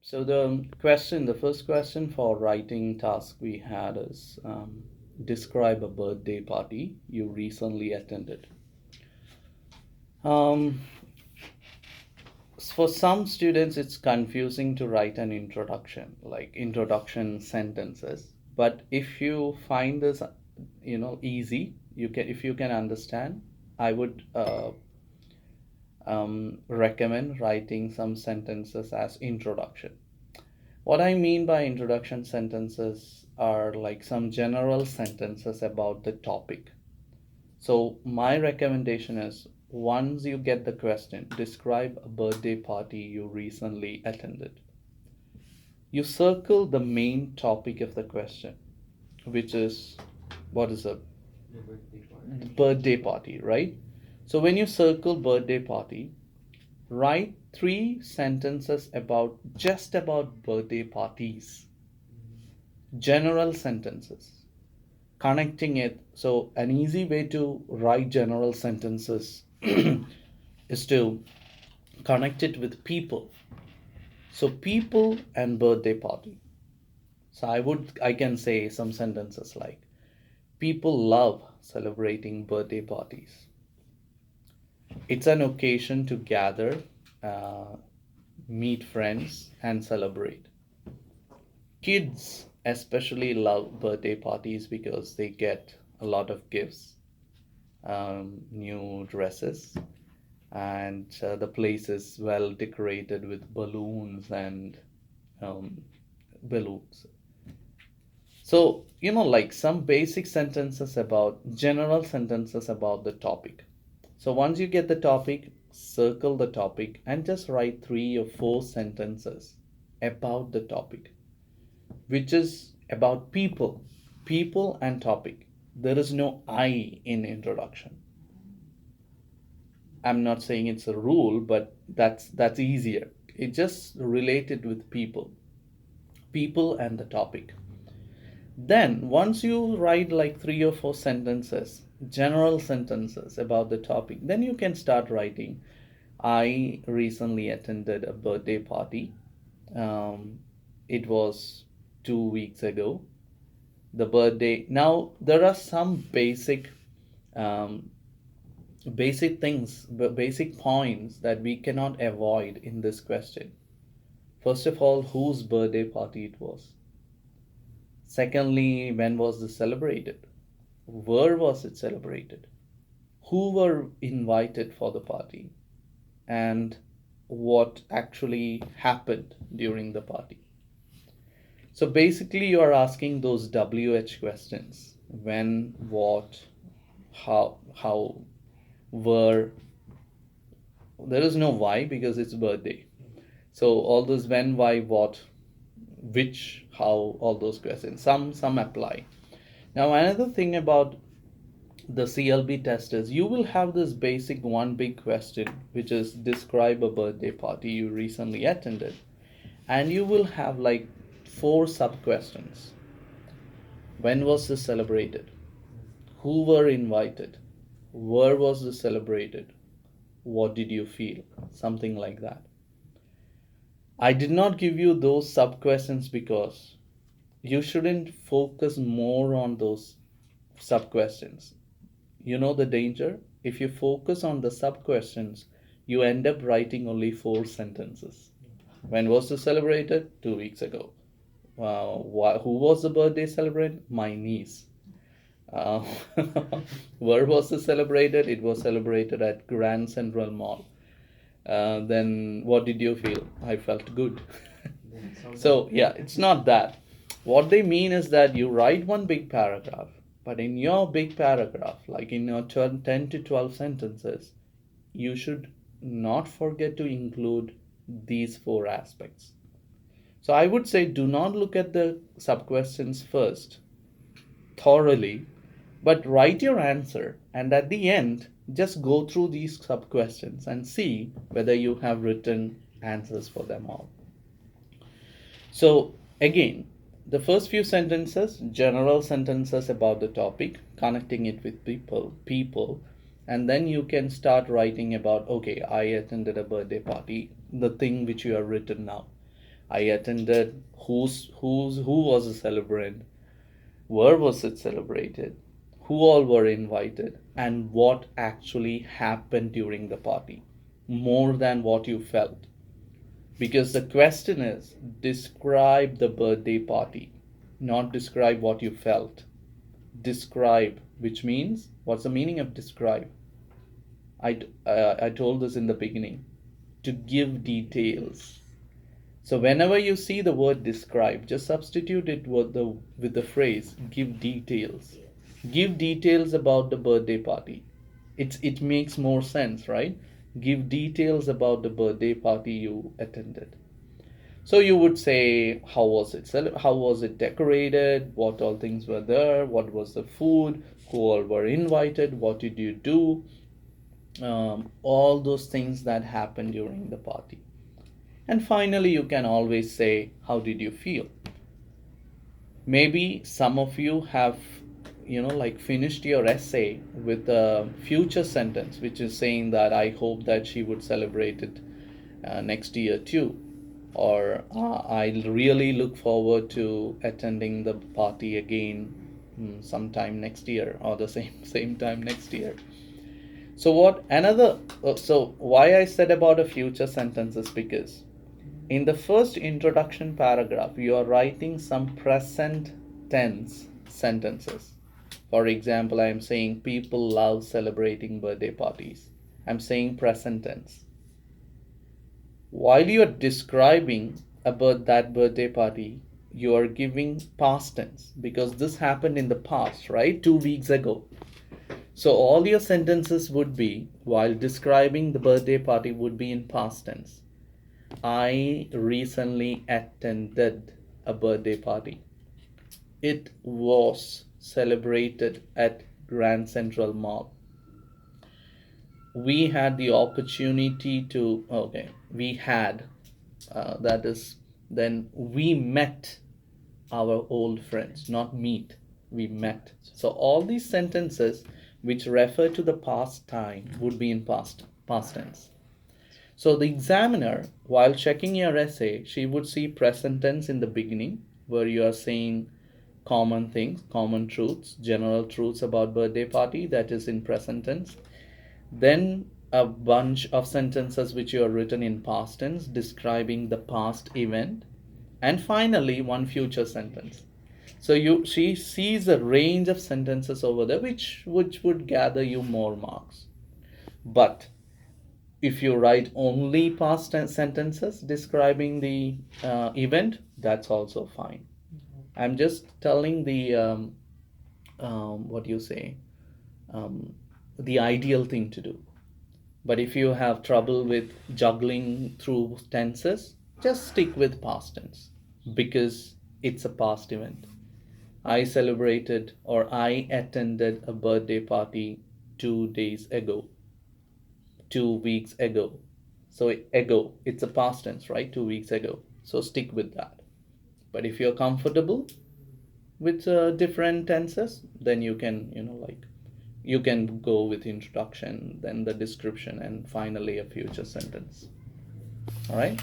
So the first question for writing task we had is describe a birthday party you recently attended. Um, for some students, it's confusing to write an introduction, like introduction sentences. But if you find this, easy, if you can understand, I would recommend writing some sentences as introduction. What I mean by introduction sentences are like some general sentences about the topic. So, my recommendation is once you get the question, describe a birthday party you recently attended. You circle the main topic of the question, which is what is a birthday party, right? So, when you circle birthday party, write three sentences about just about birthday parties, general sentences, connecting it. So, an easy way to write general sentences is to connect it with people. So, people and birthday party. So, I can say some sentences like people love celebrating birthday parties. It's an occasion to gather, uh, meet friends, and celebrate. Kids especially love birthday parties because they get a lot of gifts, new dresses, and the place is well decorated with balloons and um, balloons. So, like some basic sentences about general sentences about the topic. So, once you get the topic, circle the topic and just write 3 or 4 sentences about the topic, which is about people and topic. There is no I in introduction. I'm not saying it's a rule, but that's easier. It just related with people and the topic. Then once you write like 3 or 4 sentences, general sentences about the topic, then you can start writing. I recently attended a birthday party. Um, it was 2 weeks ago. The birthday. Now there are some um, basic things, basic points that we cannot avoid in this question. First of all, whose birthday party it was. Secondly, when was this celebrated? Where was it celebrated? Who were invited for the party? And what actually happened during the party? So basically, you are asking those WH questions: when, what, how, where. There is no why because it's birthday. So all those when, why, what, which, how, all those questions. Some apply. Now another thing about the CLB test is you will have this basic one big question, which is describe a birthday party you recently attended, and you will have like 4 sub questions. When was this celebrated? Who were invited? Where was this celebrated? What did you feel? Something like that. I did not give you those sub questions because you shouldn't focus more on those sub questions. You know the danger? If you focus on the sub questions, you end up writing only 4 sentences. When was this celebrated? 2 weeks ago. Who was the birthday celebrant? My niece. Uh, where was this celebrated? It was celebrated at Grand Central Mall. Then what did you feel? I felt good. So, yeah, it's not that. What they mean is that you write one big paragraph, but in your big paragraph, like in your 10 to 12 sentences, you should not forget to include these 4 aspects. So, I would say do not look at the sub questions first thoroughly, but write your answer, and at the end, just go through these sub questions and see whether you have written answers for them all. So, again, the first few sentences, general sentences about the topic, connecting it with people, and then you can start writing about, okay, I attended a birthday party, the thing which you have written now. I attended, who was a celebrant, where was it celebrated, who all were invited, and what actually happened during the party, more than what you felt. Because the question is, describe the birthday party, not describe what you felt. Describe, which means, what's the meaning of describe? I told this in the beginning, to give details. So whenever you see the word describe, just substitute it with the phrase give details. Give details about the birthday party. It makes more sense, right? Give details about the birthday party you attended. So you would say, how was it decorated? What all things were there? What was the food? Who all were invited? What did you do? All those things that happened during the party. And finally, you can always say, how did you feel? Maybe some of you have, like finished your essay with a future sentence, which is saying that I hope that she would celebrate it next year too. Or I really look forward to attending the party again sometime next year, or the same time next year. So why I said about a future sentence is because in the first introduction paragraph, you are writing some present tense sentences. For example, I am saying people love celebrating birthday parties. I'm saying present tense. While you are describing about that birthday party, you are giving past tense because this happened in the past, right? 2 weeks ago. So all your sentences would be, while describing the birthday party, would be in past tense. I recently attended a birthday party. It was celebrated at Grand Central Mall. We had the opportunity to, okay, we had, that is, then we met our old friends, not meet, we met. So all these sentences which refer to the past time would be in past tense. So the examiner, while checking your essay, she would see present tense in the beginning, where you are saying common things, common truths, general truths about birthday party, that is in present tense. Then a bunch of sentences which you are written in past tense, describing the past event. And finally, one future sentence. So she sees a range of sentences over there, which would gather you more marks. But if you write only past tense sentences describing the event, that's also fine. I'm just telling the what do you say, um, the ideal thing to do. But if you have trouble with juggling through tenses, just stick with past tense because it's a past event. I celebrated or I attended a birthday party 2 days ago, 2 weeks ago. So ago, it's a past tense, right? 2 weeks ago. So stick with that. But if you're comfortable with different tenses, then you can, you can go with introduction, then the description, and finally a future sentence. All right.